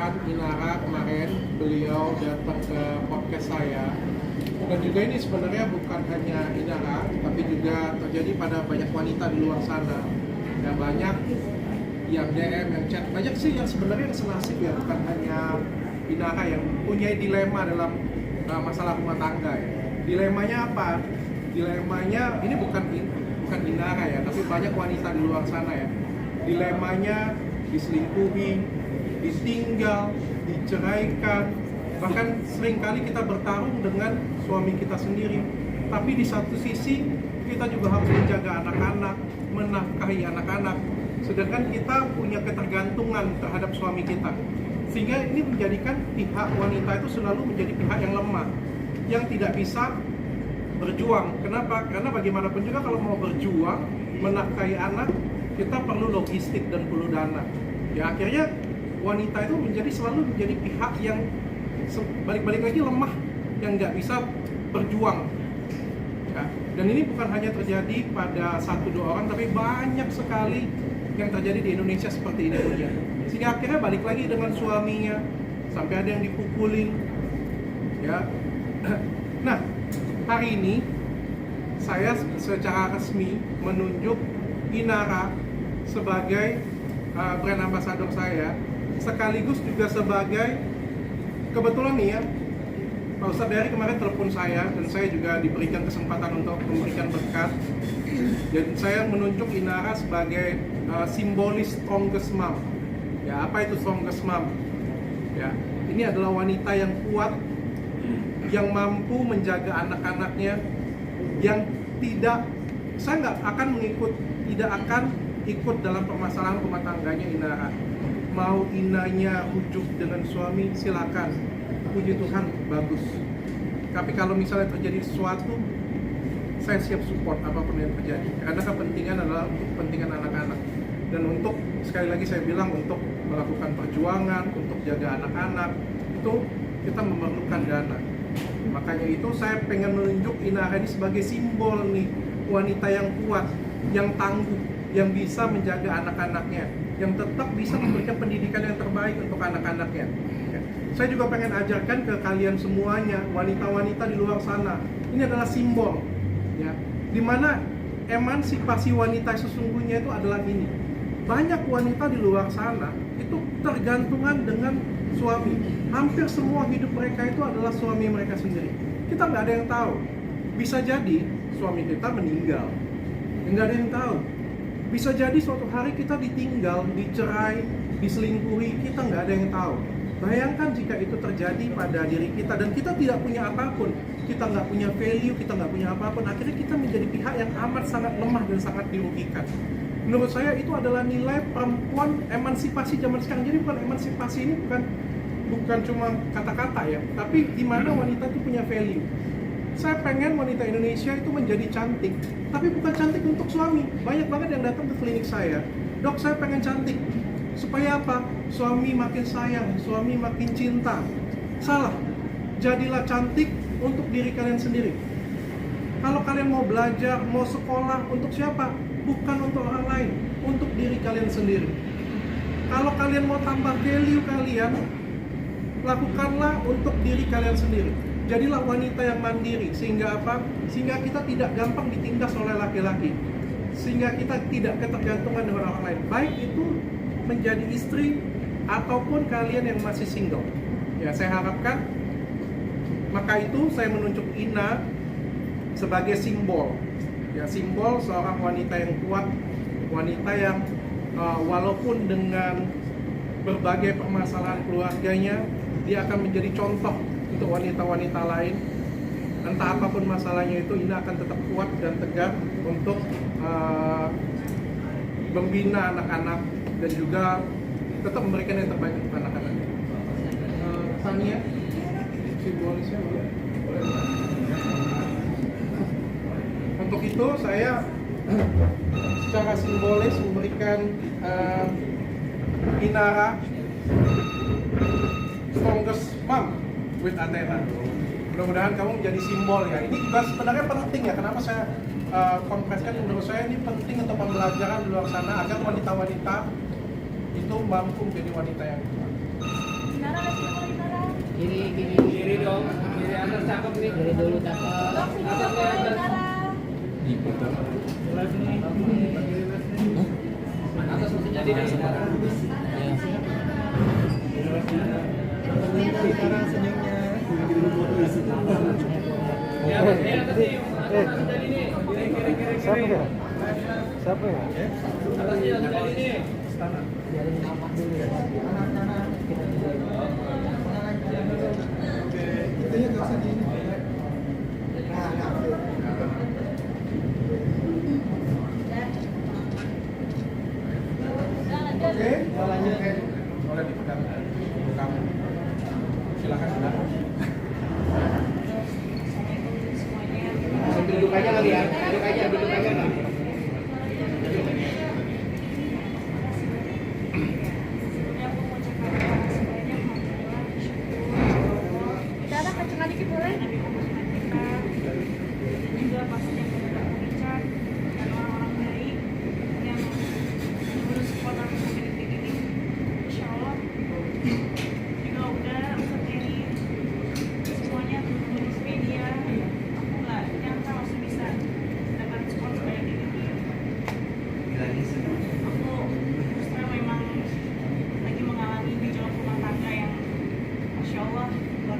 mendoakan Inara kemarin beliau datang ke podcast saya. Dan juga ini sebenarnya bukan hanya Inara, tapi juga terjadi pada banyak wanita di luar sana. Ya banyak yang DM, yang chat, banyak sih yang sebenarnya senasib ya, bukan hanya Inara yang punya dilema dalam masalah rumah tangga ya. Dilemanya apa? Dilemanya ini bukan Inara ya, tapi banyak wanita di luar sana ya. Dilemanya diselingkuhi, ditinggal, diceraikan, bahkan seringkali kita bertarung dengan suami kita sendiri. Tapi di satu sisi kita juga harus menjaga anak-anak, menafkahi anak-anak, sedangkan kita punya ketergantungan terhadap suami kita, sehingga ini menjadikan pihak wanita itu selalu menjadi pihak yang lemah, yang tidak bisa berjuang. Kenapa? Karena bagaimanapun juga kalau mau berjuang menafkahi anak, kita perlu logistik dan perlu dana. Ya akhirnya wanita itu selalu menjadi pihak yang balik-balik lagi lemah, yang nggak bisa berjuang. Ya, dan ini bukan hanya terjadi pada 1-2 orang, tapi banyak sekali yang terjadi di Indonesia seperti ini punya. Sehingga akhirnya balik lagi dengan suaminya, sampai ada yang dipukulin. Ya. Nah, hari ini saya secara resmi menunjuk Inara sebagai brand ambassador saya, sekaligus juga sebagai, kebetulan nih ya, Pak Ustadz Dari kemarin telepon saya, dan saya juga diberikan kesempatan untuk memberikan berkat. Dan saya menunjuk Inara sebagai simbolis strongest mom. Ya, apa itu strongest mom? Ya, ini adalah wanita yang kuat, yang mampu menjaga anak-anaknya, yang saya tidak akan ikut dalam permasalahan rumah tangganya Inara. Mau Inanya ujuk dengan suami, silakan. Puji Tuhan, bagus. Tapi kalau misalnya terjadi sesuatu, saya siap support apapun yang terjadi. Karena kepentingan adalah untuk kepentingan anak-anak. Dan untuk, sekali lagi saya bilang, untuk melakukan perjuangan, untuk jaga anak-anak, itu kita memerlukan dana. Makanya itu saya pengen menunjuk Inara ini sebagai simbol nih, wanita yang kuat, yang tangguh, yang bisa menjaga anak-anaknya, yang tetap bisa memberikan pendidikan yang terbaik untuk anak-anaknya. Ya. Saya juga pengen ajarkan ke kalian semuanya, wanita-wanita di luar sana, ini adalah simbol, ya, dimana emansipasi wanita sesungguhnya itu adalah ini. Banyak wanita di luar sana itu tergantungan dengan suami. Hampir semua hidup mereka itu adalah suami mereka sendiri. Kita nggak ada yang tahu. Bisa jadi suami kita meninggal, nggak ada yang tahu. Bisa jadi suatu hari kita ditinggal, dicerai, diselingkuhi, kita nggak ada yang tahu. Bayangkan jika itu terjadi pada diri kita dan kita tidak punya apapun, kita nggak punya value, kita nggak punya apapun, akhirnya kita menjadi pihak yang amat sangat lemah dan sangat dirugikan. Menurut saya itu adalah nilai perempuan emansipasi zaman sekarang. Jadi bukan emansipasi ini bukan cuma kata-kata ya, tapi di mana wanita itu punya value. Saya pengen wanita Indonesia itu menjadi cantik, tapi bukan cantik untuk suami. Banyak banget yang datang ke klinik saya, dok saya pengen cantik. Supaya apa? Suami makin sayang, suami makin cinta. Salah. Jadilah cantik untuk diri kalian sendiri. Kalau kalian mau belajar, mau sekolah, untuk siapa? Bukan untuk orang lain, untuk diri kalian sendiri. Kalau kalian mau tambah value kalian, lakukanlah untuk diri kalian sendiri. Jadilah wanita yang mandiri, sehingga apa? Sehingga kita tidak gampang ditindas oleh laki-laki, sehingga kita tidak ketergantungan dengan orang lain, baik itu menjadi istri ataupun kalian yang masih single. Ya, saya harapkan, maka itu saya menunjuk Ina sebagai simbol. Ya, simbol seorang wanita yang kuat, wanita yang walaupun dengan berbagai permasalahan keluarganya, dia akan menjadi contoh untuk wanita-wanita lain. Entah apapun masalahnya itu, Ina akan tetap kuat dan tegar untuk membina anak-anak dan juga tetap memberikan yang terbaik untuk anak-anak. Tania, simbolisnya boleh? Untuk itu saya secara simbolis memberikan Inara strongest mom with Athena. Mudah-mudahan kamu menjadi simbol ya. Ini juga sebenarnya penting ya. Kenapa saya kompreskan? Menurut saya ini penting untuk pembelajaran di luar sana agar wanita-wanita itu mampu menjadi wanita yang kuat. Kiri dong. Kiri atas cakep nih. Kiri dulu cakep. Atas nih atas. Live nih. Atas masih jadi nih. Senyumnya. Ya, atas nih. Atas jadi nih. Kiri. Siapa ya? Atasnya langsung jadi nih. Itunya nggak usah di ini. Oke, lanjut. Boleh dipegang kamu. Silakan sudah. Duduk aja kali ya. Duduk aja lah.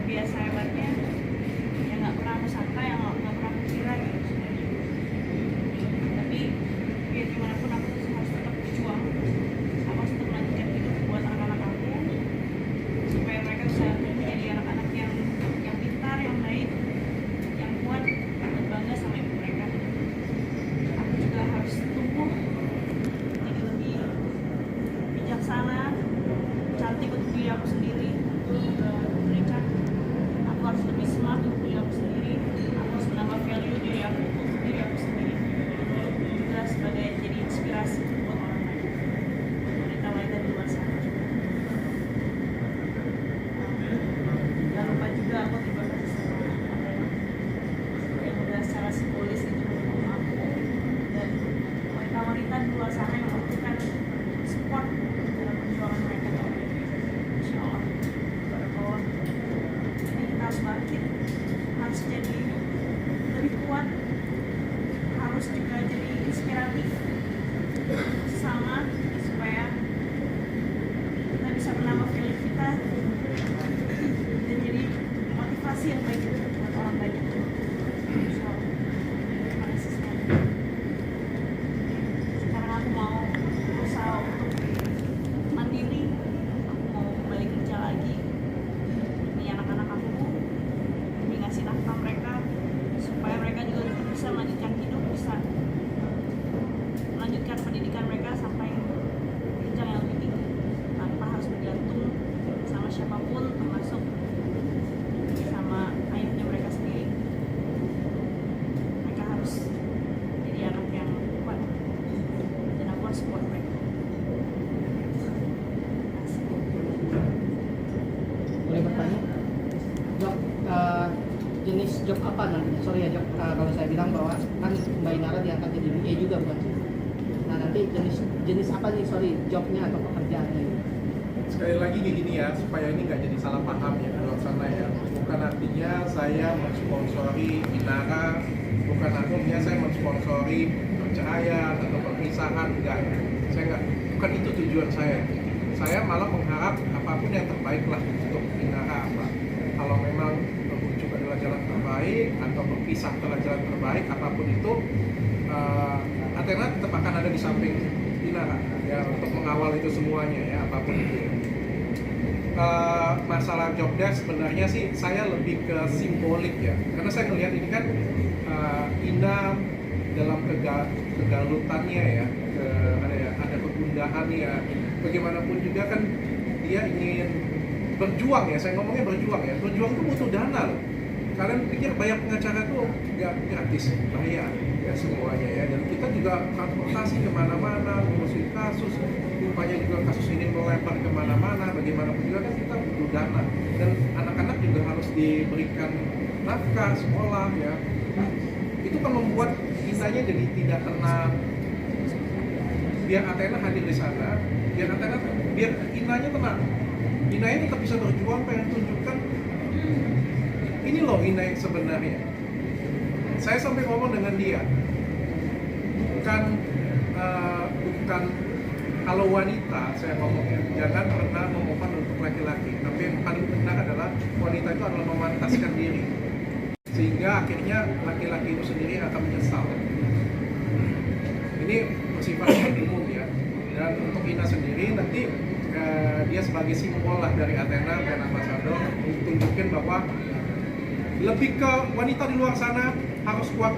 Biasa hebatnya yang nggak pernah aku sangka, yang nggak pernah aku kira gitu. Tapi biar gimana pun aku harus tetap berjuang, aku harus tetap melanjutkan hidup buat anak-anak aku supaya mereka bisa menjadi anak-anak yang pintar, yang baik, yang kuat, dan bangga sama ibu mereka. Aku juga harus tumbuh jadi lebih bijaksana, cantik untuk diri aku sendiri, untuk mereka. Aku harus lebih smart untuk diri aku sendiri. Aku harus menambah value diri aku untuk diri aku sendiri. Juga sebagai jadi inspirasi buat orang lain, wanita-wanita di luar sana. Jangan lupa juga aku terima kasih sama Adriana yang udah secara simbolis itu mendukung aku dan wanita-wanita di luar sana yang membutuhkan support dalam perjuangan mereka. Insya Allah. Barakallah. Jadi kita harus bangkit, harus jadi lebih kuat, harus juga jadi inspiratif sama supaya kita bisa menambah value kita dan jadi motivasi yang baik buat orang banyak. Insya Allah. Terima kasih sekali. Sekarang aku mau berusaha untuk mandiri, aku mau kembali kerja lagi demi anak-anak aku, demi ngasih nafkah mereka supaya mereka juga bisa melanjutkan hidup, bisa melanjutkan pendidikan mereka sampai jenjang yang lebih tinggi tanpa harus bergantung sama siapapun, termasuk sama ayahnya mereka sendiri. Mereka harus jadi anak yang kuat dan aku harus support mereka. Boleh bertanya? Job, jenis job apa nanti? Sorry ya job, kalau saya bilang bahwa kan Mbak Inara diangkat jadi BA juga bukan? Nah nanti jenis apa nih, sorry, jobnya atau pekerjaannya? Sekali lagi gini ya, supaya ini nggak jadi salah paham ya di luar sana ya. Bukan artinya saya mensponsori Inara, bukan artinya saya mensponsori perceraian atau perpisahan, enggak. Saya enggak, bukan itu tujuan saya. Saya malah mengharap apapun yang terbaik lah untuk Inara apa. Kalau memang berujung adalah jalan terbaik atau berpisah adalah jalan terbaik, apapun itu, Athena tetap akan ada di samping Inara ya untuk mengawal itu semuanya ya, apapun itu ya. Masalah job desk sebenarnya sih saya lebih ke simbolik ya, karena saya melihat ini kan Ina dalam kegalutannya ya, ada kegundahannya, bagaimanapun juga kan dia ingin berjuang ya, saya ngomongnya berjuang ya, berjuang itu butuh dana loh. Kalian pikir bayar pengacara tuh nggak gratis, bayar ya semuanya ya, dan kita juga transportasi kemana-mana, ngurusin kasus, rupanya juga kasus ini melebar kemana-mana, bagaimanapun juga kan kita butuh dana, dan anak-anak juga harus diberikan nafkah, sekolah ya. Itu kan membuat kisahnya jadi tidak tenang. Biar Athena hadir di sana, biar Inanya tenang. Inai tetap bisa berjuang pengen tunjukkan ini loh Inai sebenarnya. Saya sampai ngomong dengan dia, bukan kalau wanita saya ngomongnya jangan pernah memohon untuk laki-laki, tapi yang paling benar adalah wanita itu adalah memantaskan diri, sehingga akhirnya laki-laki itu sendiri akan menyesal. Ini bersifat umum ya. Dan untuk Ina sendiri nanti dia sebagai simbol lah dari Athena dan Ambassador untuk tunjukin bahwa lebih ke wanita di luar sana harus kuat.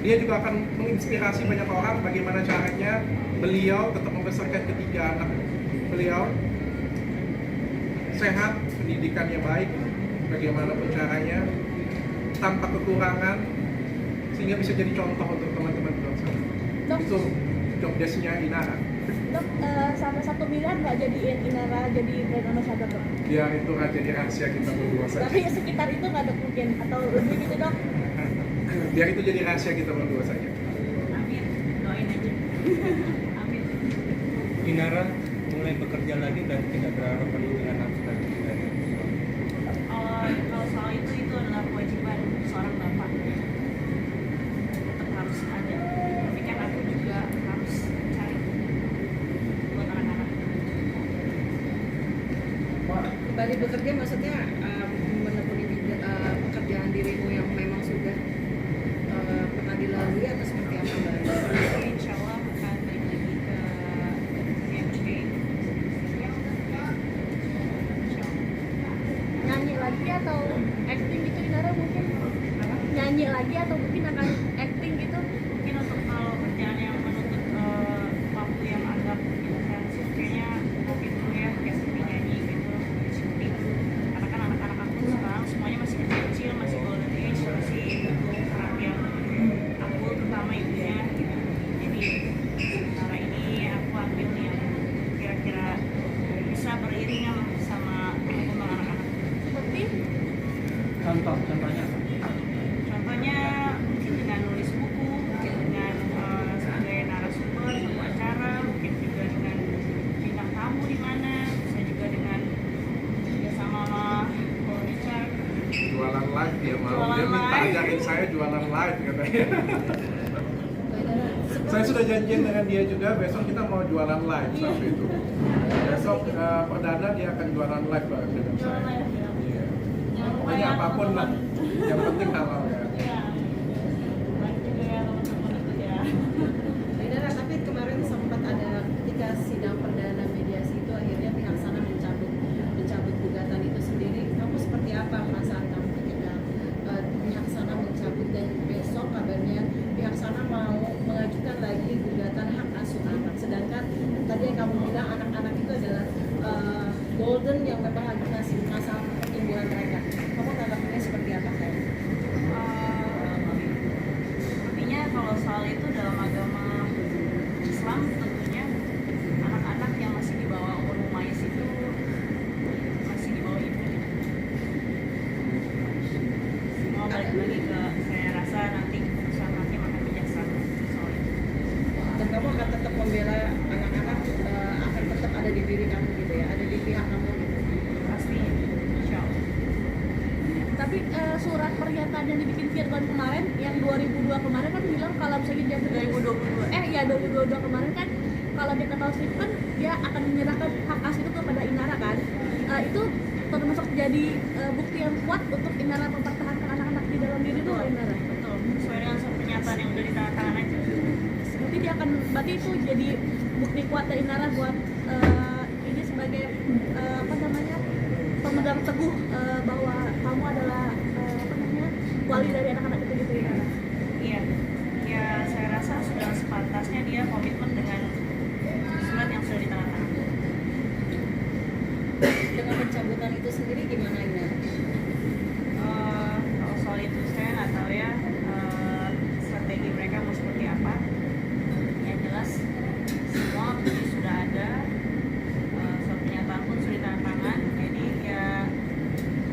Dia juga akan menginspirasi banyak orang bagaimana caranya beliau tetap membesarkan ketiga anak beliau sehat, pendidikannya baik, bagaimanapun caranya tanpa kekurangan, sehingga bisa jadi contoh untuk teman-teman di luar sana. Dok. Itu job desk-nya Inara. Dok, sampai 1 miliar nggak jadiin Inara jadi brand ambassador dok? Biar itu jadi rahasia kita berdua saja. Tapi sekitar itu nggak dok mungkin atau lebih gitu dok? Biar itu jadi rahasia kita berdua saja. Amin, doain aja. Amin. Inara mulai bekerja lagi dan tidak berharap dengan nafsu dan dari Kalau soal itu adalah kewajiban seorang bapak. Tetap harus ada. Tapi kan aku juga harus cari buat anak-anak. Kembali bekerja maksudnya menekuni pekerjaan dirimu yang memang sudah pernah dilalui atau seperti apa Mbak? Insya Allah akan balik lagi ke PMC. Nyanyi lagi atau acting gitu Inara mungkin? Nyanyi lagi atau mungkin akan acting gitu? Mungkin untuk kalau kerjaan yang menuntut waktu yang agak intensif kayaknya mungkin dulu ya kayak seperti nyanyi gitu, syuting. Karena kan anak-anak aku sekarang semuanya masih kecil, masih golden age, masih butuh perhatian aku terutama ibunya gitu. Jadi cara ini aku ambil yang kira-kira bisa beriringan sama perkembangan anak-anak. Seperti Contohnya apa? Contohnya mungkin dengan nulis buku, mungkin dengan sebagai narasumber suatu acara, mungkin juga dengan bintang tamu di mana, bisa juga dengan kerjasama sama Paul Richard. Jualan live dia mau. Jualan Dia minta live. ajakin saya jualan live katanya. Mbak Inara, Saya sudah janjian dengan dia juga, besok kita mau jualan live sampai itu. Besok perdana dia akan jualan live bareng dengan Jualan saya. live ya. Iya. Jangan lupa Pokoknya ya, apapun lah, teman-teman. yang penting halal ya. Iya. Baik juga ya teman-teman itu ya. Mbak Inara, tapi kemarin sempat ada ketika sidang perdana mediasi itu akhirnya pihak sana mencabut gugatan itu sendiri. Kamu seperti apa perasaan kamu ketika pihak sana mencabut dan besok kabarnya pihak sana mau mengajukan lagi gugatan hak asuh anak, sedangkan tadi yang kamu bilang anak-anak itu adalah golden yang memang lagi ngasih masa pertumbuhan mereka. Kamu tanggapannya seperti apa sayang? Sepertinya kalau soal itu dalam agama Islam tentunya anak-anak yang masih di bawah umur mumayyiz itu masih di bawah ibu. Mau balik lagi ke saya rasa nanti keputusan hakim akan bijaksana soal itu. Dan kamu akan tetap membela anak-anak, akan tetap ada di diri kamu gitu ya, ada di pihak kamu gitu. Pasti, insya Allah. tapi surat pernyataan yang dibikin Virgon kemarin yang 2002 kemarin kan bilang kalau misalnya dia 2022 kemarin kan kalau dia ketauhid kan dia akan menyerahkan hak asuh itu kepada Inara kan. Itu termasuk jadi bukti yang kuat untuk Inara mempertahankan anak-anak di dalam diri itu Inara. Betul, sesuai dengan surat pernyataan yang udah ditandatangan aja. Berarti itu jadi bukti kuat dari Inara buat ini sebagai pemegang teguh bahwa kamu adalah wali dari anak-anak itu gitu Inara. Iya, ya saya rasa sudah sepantasnya dia komitmen dengan surat yang sudah ditandatangan. Dengan pencabutan itu sendiri gimana Ina? Kalau soal itu saya nggak tahu ya strategi mereka mau seperti apa. Yang jelas semua bukti sudah ada, surat pernyataan pun sudah ditandatangan. Jadi ya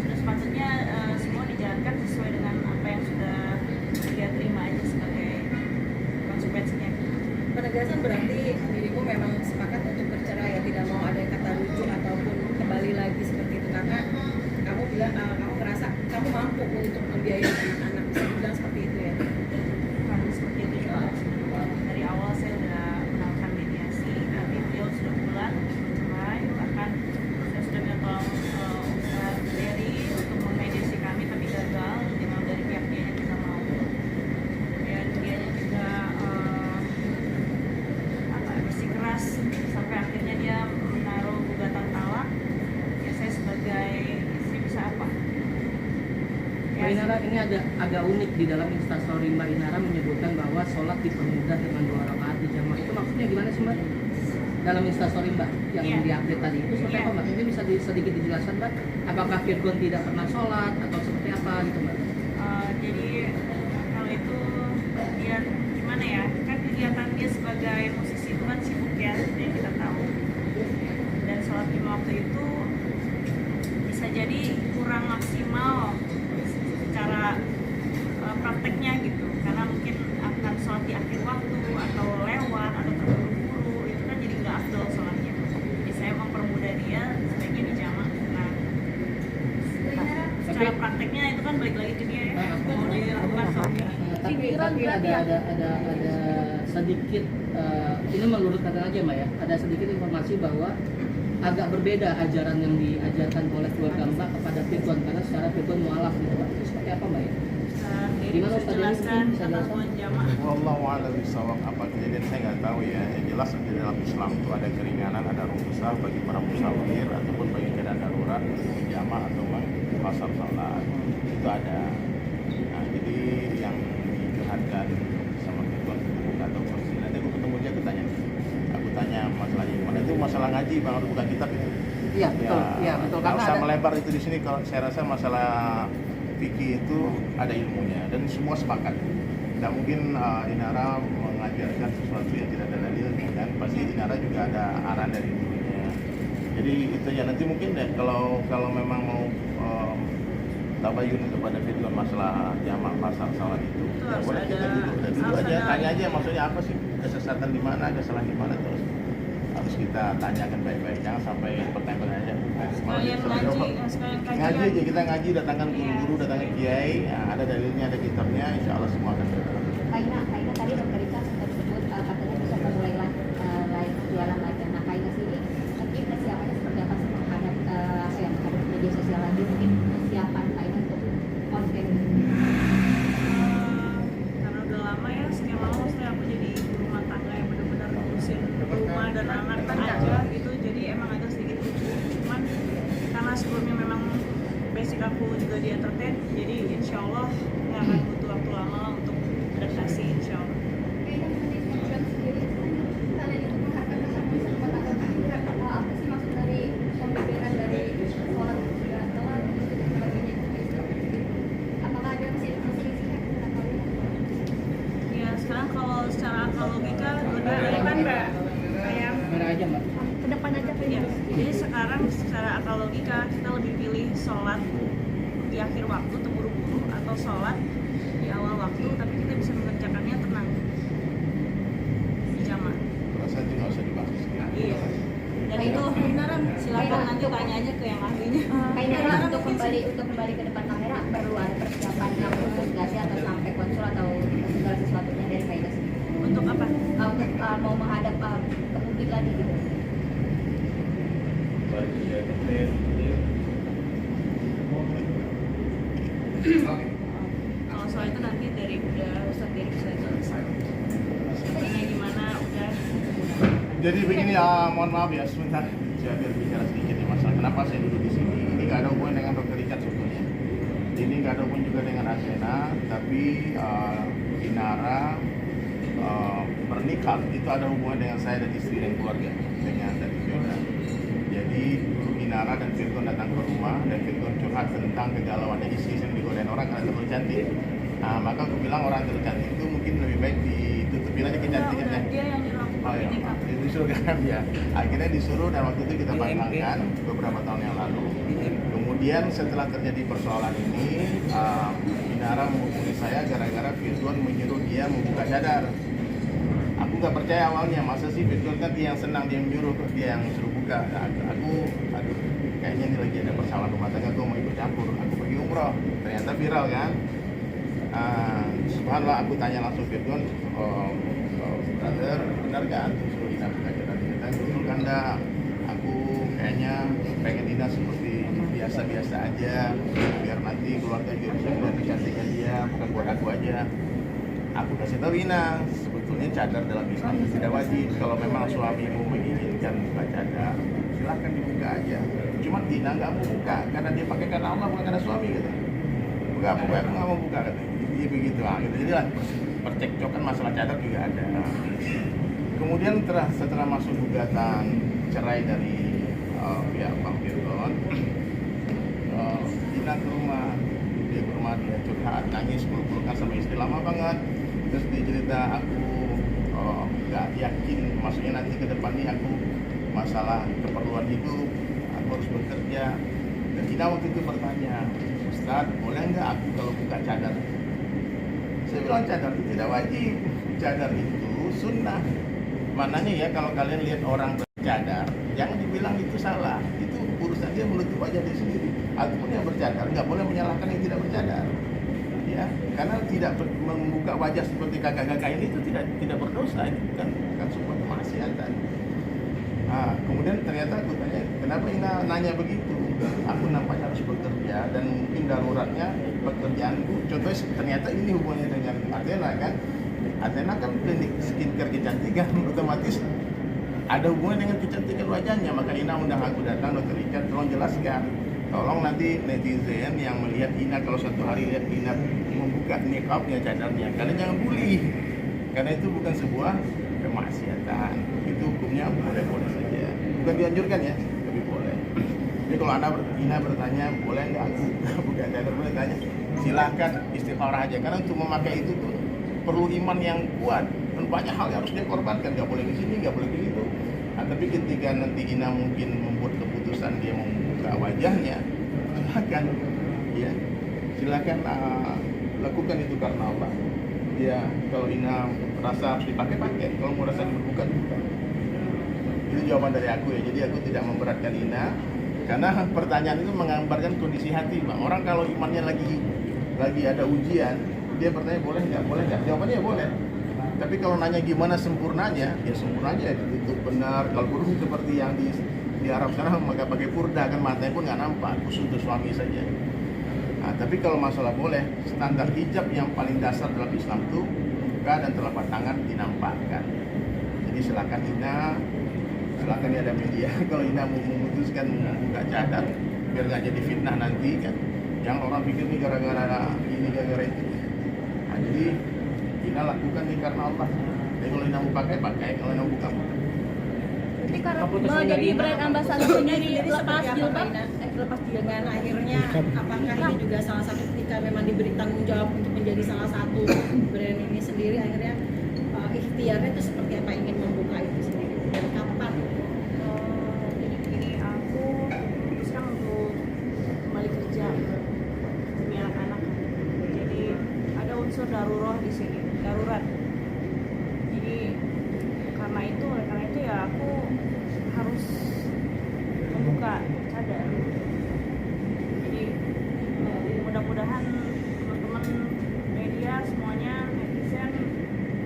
sudah sepatutnya semua dijalankan sesuai dengan apa yang sudah dia terima aja sebagai konsekuensinya. Penegasan berarti dirimu memang sepakat untuk bercerai ya, tidak mau ada kata untuk membiayai anak-anak, bisa dibilang seperti itu ya. Bukan seperti itu juga. Dari awal saya udah menawarkan mediasi, tapi beliau sudah bulat untuk bercerai. Bahkan saya sudah minta tolong Ustaz Dery untuk memediasi kami, tapi gagal. Memang dari pihak dia yang kita mau. Dan dia juga bersikeras sampai akhirnya dia menaruh gugatan talak. Ya saya sebagai istri bisa apa? Mbak Inara, ini agak unik di dalam instastory Mbak Inara menyebutkan bahwa sholat dipermudah dengan 2 rakaat di jamaah. Itu maksudnya gimana sih Mbak? Dalam instastory Mbak yang Iya. di-update tadi itu seperti Iya. apa Mbak? Mungkin bisa sedikit dijelaskan Mbak? Apakah Firgon tidak pernah sholat atau seperti apa gitu Mbak? Jadi kalau itu dia gimana ya, kan kegiatan dia sebagai musisi itu kan sibuk ya, seperti yang kita tahu. Dan sholat lima waktu itu bisa jadi kurang maksimal secara prakteknya gitu, karena mungkin akan sholat di akhir waktu atau lewat atau terburu-buru, itu kan jadi nggak afdol sholatnya. Jadi saya mempermudah dia sebaiknya di jamaah. Nah, secara prakteknya itu kan balik lagi ke dia ya, mau dilakukan atau enggak. Tapi ada sedikit ini menurut kata aja Mbak ya, ada sedikit informasi bahwa agak berbeda ajaran yang diajarkan oleh keluarga Mbak kepada Firgon, karena secara Firgon mualaf gitu Mbak. Itu seperti apa Mbak ya? Jadi Gimana bisa Ustaz Dery? jelaskan Bisa tentang jelaskan? jamaah. Wallahu a'lam bishawab. Apa kejadian saya nggak tahu ya. Yang jelas di dalam Islam itu ada keringanan, ada rukhsah bagi para musafir ataupun bagi keadaan darurat untuk menjamak atau pasar salat. Itu ada. Nah, jadi yang dicurhatkan sama Firgon itu atau kursi. Nanti aku ketemu dia, aku tanya masalahnya gimana. Itu masalah ngaji, Bang, harus buka kitab itu. Iya betul, iya betul. Nggak Karena usah ada melebar itu di sini. Kalau saya rasa masalah fikih itu ada ilmunya dan semua sepakat. Tidak mungkin Inara mengajarkan sesuatu yang tidak ada dalilnya, dan pasti Inara juga ada arahan dari gurunya. Jadi itu ya, nanti mungkin deh kalau memang mau tabayun kepada Firgon masalah jamak pasar salat itu, Itu ya harus boleh kita ada- duduk harus aja, ada- tanya aja maksudnya apa sih, kesesatan di mana, kesalahan di mana, terus harus kita tanyakan baik-baik, jangan sampai pertanyaan aja. Sekalian ngaji, sekalian Ngaji kajian. aja, kita ngaji, datangkan guru-guru, datangkan kiai, nah, ada dalilnya, ada kitabnya, insya Allah semua akan benar. Kak Ina tadi Dokter Rika sempat sebut katanya bisa memulai jualan lagi. Nah, Kak Ina sini mungkin kesiapannya seperti apa sih menghadap menghadap media sosial lagi, mungkin kesiapan Kak Ina untuk konten. Karena udah lama ya, sekian lama maksudnya aku jadi ibu rumah tangga yang benar-benar ngurusin rumah dan anak aja gitu, jadi emang agak sedikit lucu. Cuman karena sebelumnya memang basic aku juga di entertain, jadi insya Allah nggak akan butuh waktu lama untuk adaptasi, insya Allah. Kayaknya mengenai program sendiri, kalian itu mengharapkan bisa membuat agak akhirat. Apa sih maksud dari pembeberan dari sholat juga telat dan sebagainya? Apakah ada perselisihan antara kalian? Ya sekarang kalau secara akal logika udah depan mbak, kayak Merah aja Mbak. Ke depan aja ya. kayaknya. Jadi sekarang secara akal logika kita lebih pilih sholat di akhir waktu terburu-buru atau sholat di awal waktu, tapi kita bisa mengerjakannya tenang di jamaah. Rasa itu nggak usah dibahas. Iya. Dan itu beneran silakan nanti tanya aja ke yang ahlinya. Kak Ina untuk kembali ke depan kamera perlu ada persiapan yang khusus nggak sih, atau sampai konsul atau segala sesuatunya dari Kak Ina sendiri? Untuk apa? Untuk mau menghadap ke publik lagi gitu. Kalau soal itu nanti dari Ustaz Dery bisa jelaskan. Tanya gimana udah. Jadi begini, mohon maaf ya sebentar, saya biar bicara sedikit nih masalah kenapa saya duduk di sini. Ini nggak ada hubungan dengan Dokter Richard sebetulnya. Ini nggak ada hubungan juga dengan Athena, tapi Inara bernikah itu ada hubungan dengan saya dan istri dan keluarga, dengan dari Fiona. Jadi dulu Inara dan Firgon datang ke rumah dan Firgon curhat tentang kegalauannya istri yang digodain orang karena terlalu cantik. Nah, maka aku bilang orang terlalu cantik itu mungkin lebih baik ditutupin aja kecantikannya. Udah dia yang nyuruh aku Oh pakai ya, nikah. disuruh kan ya. Akhirnya disuruh dan waktu itu kita batalkan beberapa tahun yang lalu. Kemudian setelah terjadi persoalan ini, Inara menghubungi saya gara-gara Firgon menyuruh dia membuka cadar. Aku nggak percaya awalnya, masa sih Firgon kan dia yang senang, dia yang nyuruh, dia yang suruh buka. Aduh, kayaknya ini lagi ada persoalan rumah tangga, aku mau ikut campur. Aku pergi umroh, ternyata ternyata viral kan. Subhanallah, aku tanya langsung Virgon, brother, benar kan suruh Ina buka cadar? Kita betul kan enggak, aku kayaknya pengen Ina seperti biasa-biasa aja, biar nanti keluarga juga bisa melihat kecantikan dia, bukan buat aku aja. Aku kasih tahu Ina, sebetulnya cadar dalam Islam itu tidak wajib. Kalau memang suamimu menginginkan buka cadar, silahkan dibuka aja. Cuma Ina nggak mau buka karena dia pakai karena Allah, bukan karena suami gitu. Buka, aku nggak mau buka katanya. Jadi begitu, gitu. Jadi lah percekcokan masalah cadar juga ada. Kemudian setelah masuk gugatan cerai dari pihak Bang Virgon, Ina ke rumah, dia curhat, nangis, peluk-pelukan sama istri lama banget. Terus dia cerita, aku nggak yakin, maksudnya nanti ke depan ini aku masalah keperluan hidup, aku harus bekerja. Dan Ina waktu itu bertanya, Ustaz, boleh nggak aku kalau buka cadar? Saya bilang cadar itu tidak wajib, cadar itu sunnah. Maknanya ya, kalau kalian lihat orang bercadar, jangan dibilang itu salah. Itu urusan dia menutup wajah dia sendiri. Ataupun yang bercadar nggak boleh menyalahkan yang tidak bercadar. Ya, karena tidak membuka wajah seperti kakak-kakak ini itu tidak berdosa, itu bukan sebuah kemaksiatan. Kemudian ternyata aku tanya, kenapa Ina nanya begitu? Aku nampaknya harus bekerja dan mungkin daruratnya pekerjaanku. Contohnya ternyata ini hubungannya dengan Athena kan. Athena kan klinik skincare kecantikan, otomatis ada hubungan dengan kecantikan wajahnya. Maka Ina undang aku datang, Dr. Richard, tolong jelaskan. Tolong nanti netizen yang melihat Ina, kalau suatu hari lihat Ina membuka niqabnya, cadarnya, kalian jangan bully. Karena itu bukan sebuah kemaksiatan. Itu hukumnya boleh-boleh saja. Bukan dianjurkan ya, tapi boleh. Jadi kalau Ina bertanya, boleh nggak aku buka cadar? Boleh tanya, silahkan istikharah aja. Karena untuk memakai itu tuh perlu iman yang kuat dan banyak hal yang harus dia korbankan. Nggak boleh di sini, nggak boleh di situ. Tapi ketika nanti Ina mungkin membuat keputusan dia mau membuka wajahnya, silakan, ya, silakan lakukan itu karena Allah. Ya, kalau Ina rasa harus dipakai, kalau mau rasa dibuka. Itu jawaban dari aku ya. Jadi aku tidak memberatkan Ina, karena pertanyaan itu menggambarkan kondisi hati, Bang. Orang kalau imannya lagi ada ujian, dia bertanya boleh nggak? Jawabannya ya boleh. Tapi kalau nanya gimana sempurnanya, ya sempurnanya ya ditutup benar. Kalau kurung seperti yang di Arab sana, maka pakai purda kan, matanya pun nggak nampak, khusus untuk suami saja. Tapi kalau masalah boleh, standar hijab yang paling dasar dalam Islam itu buka dan telapak tangan dinampakkan. Jadi silakan Ina, silakan ya ada media. Kalau Ina mau memutuskan membuka cadar, biar nggak jadi fitnah nanti kan. Yang orang pikir ini gara-gara ini, gara-gara itu. Jadi Ina lakukan ini karena Allah. Jadi kalau Ina mau pakai, kalau Ina mau buka. Jadi karena mau jadi brand ambassador sendiri lepas jilbab, lepas jilbab, akhirnya apakah ini juga salah satu ketika memang diberi tanggung jawab untuk menjadi salah satu brand ini sendiri, akhirnya ikhtiarnya itu seperti apa, ingin membuka itu sendiri dan kapan? Jadi begini, aku memutuskan untuk kembali kerja demi anak-anak. Jadi ada unsur darurat di sini, darurat. Jadi oleh karena itu ya aku harus membuka cadar. Jadi mudah-mudahan teman-teman media semuanya, netizen,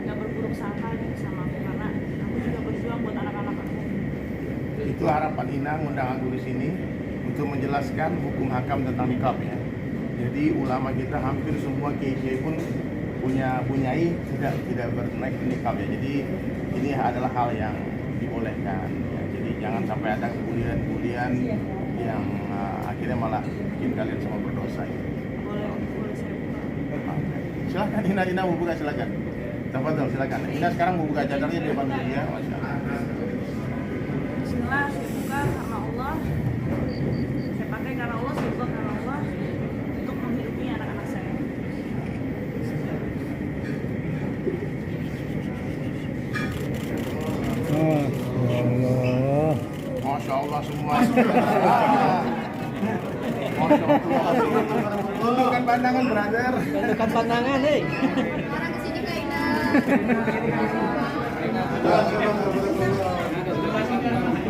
nggak berburuk sangka nih sama aku, karena aku juga berjuang buat anak-anak aku. Itu harapan Ina ngundang aku di sini untuk menjelaskan hukum hakam tentang nikah ya. Jadi ulama kita hampir semua kiai pun punyai tidak bernaik nikah ya. Jadi ini adalah hal yang dibolehkan ya. Jadi jangan sampai ada kemudian yang akhirnya malah bikin kalian semua berdosa ya. Boleh saya buka. Silakan Ina mau buka, silakan. Tafadhol, silakan. Ina sekarang mau buka cadarnya di depan media, Masya Allah. Bismillah, saya buka karena Allah. Saya pakai karena Allah, saya buka karena Allah untuk menghidupi anak-anak saya. Masya Allah semua. Masya Allah. Tundukkan pandangan, brother. Tundukkan pandangan, hei. Orang kesini Kak Ina.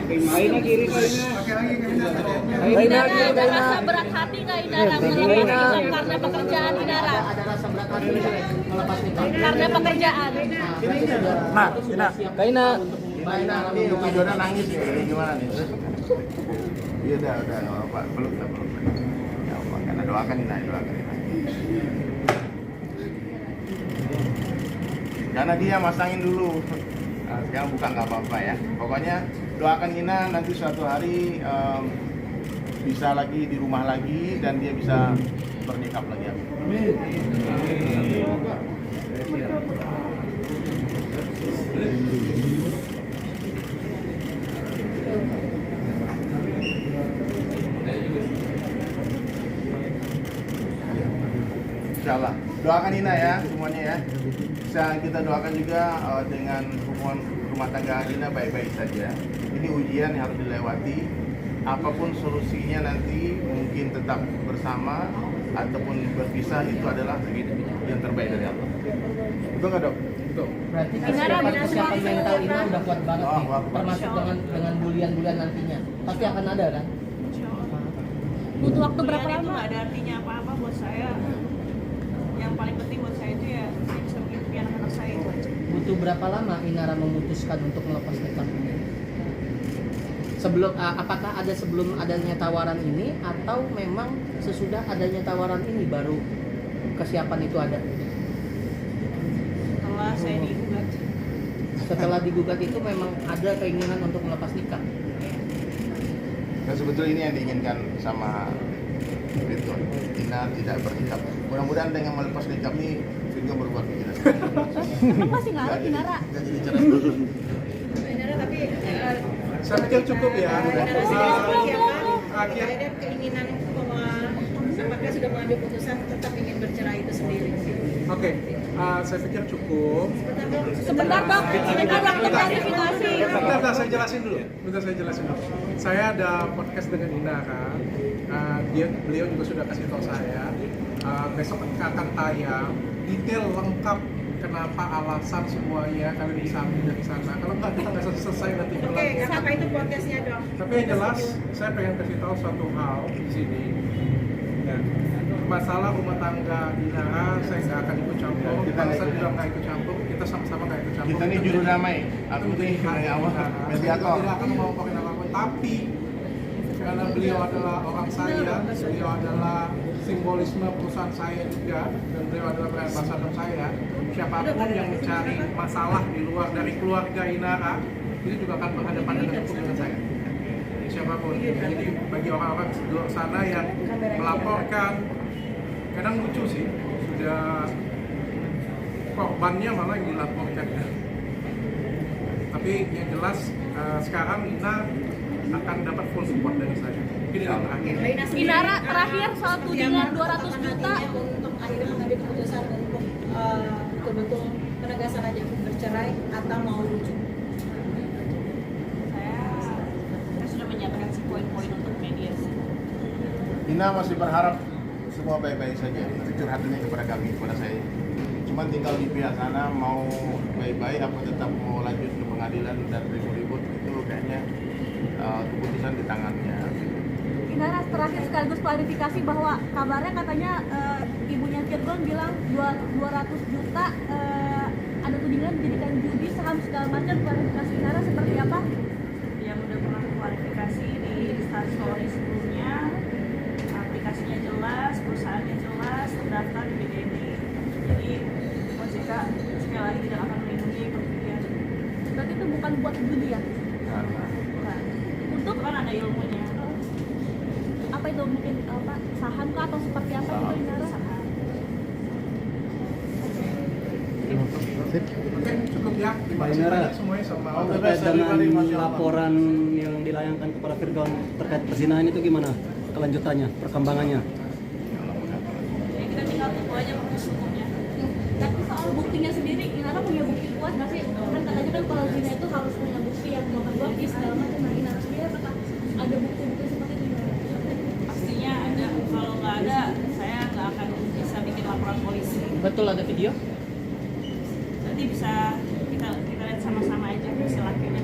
Kaina kiri Kaina. Inara ada rasa berat hati nggak Inara melepas nikah karena pekerjaan Inara? Ada rasa berat hati melepas nikah. Karena pekerjaan. Nah, Kaina. Ini videonya nangis nih, gimana nih? Iya udah, Pak, peluk. Ya Allah, karena doakan Nina. Karena dia masangin dulu. Nah, sekarang bukan nggak apa-apa ya. Pokoknya doakan Nina nanti suatu hari bisa lagi di rumah lagi dan dia bisa bernikah lagi. Amin. Insyaallah. Doakan Nina ya semuanya ya. Bisa kita doakan juga dengan hubungan rumah tangga Nina baik-baik saja. Ini ujian yang harus dilewati. Apapun solusinya nanti mungkin tetap bersama ataupun berpisah itu adalah yang terbaik dari Allah. Betul nggak dok? Betul. Berarti kesiapan mental ini udah kuat banget nih, termasuk dengan bulian-bulian nantinya. Pasti akan ada kan? Butuh waktu berapa Kuliah itu lama? nggak ada artinya apa-apa buat saya. Yang paling penting buat saya itu ya saya bisa menghidupi anak-anak saya itu aja. Butuh berapa lama Inara memutuskan untuk melepas nikah ini? Sebelum apakah ada sebelum adanya tawaran ini atau memang sesudah adanya tawaran ini baru kesiapan itu ada? Setelah saya digugat. Setelah digugat itu memang ada keinginan untuk melepas nikah. Dan sebetulnya ini yang diinginkan sama Ridwan. Nina tidak bernikah. Mudah-mudahan dengan melepas nikah ini Ridwan berubah pikiran. Emang masih ngarep Inara? Nggak jadi cerai. Inara tapi Saya pikir cukup ya. Akhirnya keinginan bahwa apakah sudah mengambil keputusan tetap ingin bercerai itu sendiri. Oke, saya pikir cukup. Sebentar dok, sebentar waktu klarifikasi. Bentar, saya jelasin dulu. Saya ada podcast dengan Ina kan. Beliau juga sudah kasih tahu saya. Besok akan tayang detail lengkap kenapa alasan semuanya kalian bisa ambil dari sana. Kalau nggak kita nggak selesai nanti Oke, berlanjut. nggak apa-apa itu podcastnya dong. Tapi yang jelas, saya pengen kasih tahu suatu hal di sini. Ya, masalah rumah tangga Inara, saya nggak akan ikut campur. Saya juga nggak ikut campur. Kita sama-sama nggak ikut campur. Kita ini juru damai. Aku ini dari awal mediator. Tidak akan melakukan apapun. Tapi karena beliau adalah orang saya, beliau adalah simbolisme perusahaan saya juga, dan beliau adalah brand ambassador saya. Siapapun yang mencari masalah di luar dari keluarga Inara, itu juga akan berhadapan dengan hukum dengan saya. Siapapun. Jadi bagi orang-orang di luar sana yang melaporkan, kadang lucu sih, sudah korbannya malah yang dilaporkan. Tapi yang jelas sekarang Nina akan dapat full support dari saya. Ini yang terakhir. Inara terakhir soal tudingan 200 juta. Untuk akhirnya mengambil keputusan untuk betul-betul penegasan aja bercerai atau mau rujuk. Saya sudah menyiapkan si poin-poin untuk mediasi. Nina masih berharap semua baik-baik saja. Curhatannya kepada kami, kepada saya. Cuma tinggal di pihak sana mau baik-baik apa tetap mau lanjut ke pengadilan dan ribut-ribut itu kayaknya keputusan di tangannya. Inara terakhir sekaligus klarifikasi bahwa kabarnya katanya ibunya Virgon bilang 200 juta ada tudingan dijadikan judi saham segala macam. Klarifikasi Inara seperti apa? Yang udah pernah klarifikasi di instastory sebelumnya, aplikasinya jelas, perusahaannya jelas, terdaftar di BDNI. Jadi OJK sekali lagi tidak akan melindungi kerugian. Berarti itu bukan buat judi ya? Bukan. Untuk Itu kan ada ilmunya. apa itu mungkin apa saham kah atau seperti apa gitu Inara? Oke, cukup ya. Terima kasih Inara, banyak semuanya sama Allah. terkait dengan laporan yang dilayangkan kepada Virgon terkait perzinahan itu gimana kelanjutannya, perkembangannya? Jadi kita tinggal tunggu aja proses hukumnya. Tapi soal buktinya sendiri, Inara punya bukti kuat nggak sih? Kan katanya kan kalau zina itu harus punya bukti yang logis segala macam. Nah, Inara sendiri apakah ada bukti-bukti seperti itu? Pastinya ada. Kalau nggak ada, saya nggak akan bisa bikin laporan polisi. Betul ada video? Nanti bisa kita lihat sama-sama aja hasil akhirnya